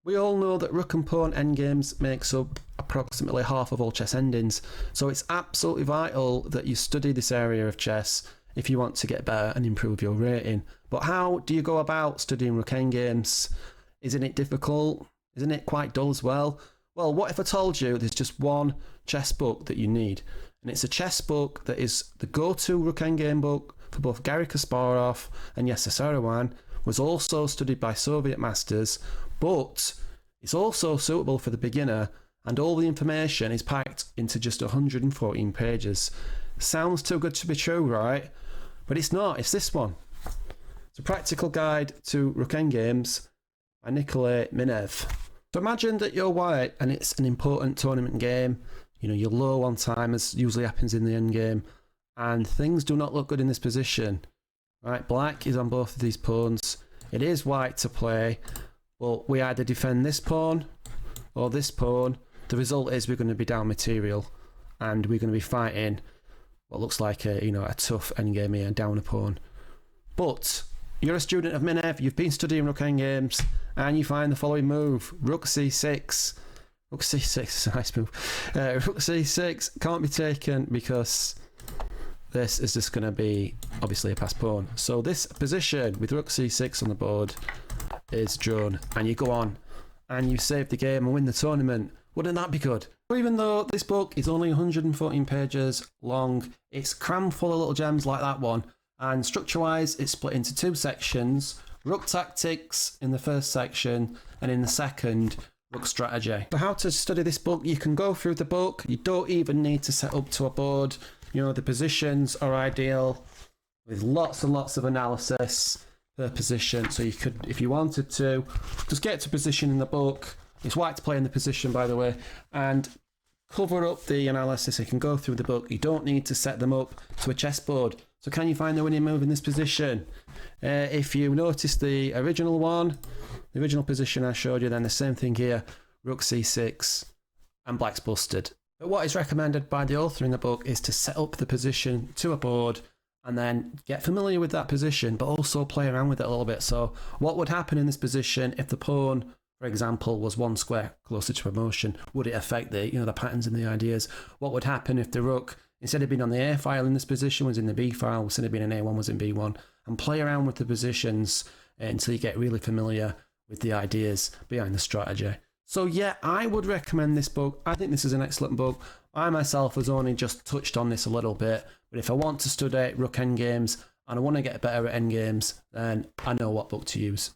We all know that rook and pawn endgames makes up approximately half of all chess endings, so it's absolutely vital that you study this area of chess if you want to get better and improve your rating. But how do you go about studying rook endgames? Isn't it difficult? Isn't it quite dull as well? Well, what if I told you there's just one chess book that you need? And it's a chess book that is the go-to rook endgame book for both Garry Kasparov and NO.1, was also studied by Soviet masters, but it's also suitable for the beginner, and all the information is packed into just 114 pages. Sounds too good to be true, right? But it's not, it's this one. It's a practical guide to rook endgames by Nikolay Minev. So imagine that you're white and it's an important tournament game. You know, you're low on time, as usually happens in the endgame, and things do not look good in this position. Right, black is on both of these pawns. It is white to play, but we either defend this pawn or this pawn. The result is we're going to be down material, and we're going to be fighting what looks like a tough endgame here, down a pawn. But you're a student of Minev, you've been studying rook endgames, and you find the following move: rook c6. Rook c6 is a nice move. Rook c6 can't be taken because this is just going to be obviously a passed pawn. So this position with rook c6 on the board is drawn, and you go on and you save the game and win the tournament. Wouldn't that be good? Even though this book is only 114 pages long, it's crammed full of little gems like that one, and structure wise it's split into two sections: rook tactics in the first section, and in the second, rook strategy. For how to study this book, you can go through the book. You don't even need to set up to a board. You know, the positions are ideal with lots and lots of analysis per position. So you could, if you wanted to, just get to position in the book. It's white to play in the position, by the way, and cover up the analysis. You can go through the book. You don't need to set them up to a chessboard. So can you find the winning move in this position? If you notice the original one, the original position I showed you, then the same thing here: rook c6, and black's busted. But what is recommended by the author in the book is to set up the position to a board and then get familiar with that position, but also play around with it a little bit. So what would happen in this position if the pawn, for example, was one square closer to promotion? Would it affect the patterns and the ideas? What would happen if the rook, instead of being on the A file in this position, was in the B file, instead of being in A1 was in B1? And play around with the positions until you get really familiar with the ideas behind the strategy. So yeah, I would recommend this book. I think this is an excellent book. I myself has only just touched on this a little bit, but if I want to study rook endgames and I want to get better at endgames, then I know what book to use.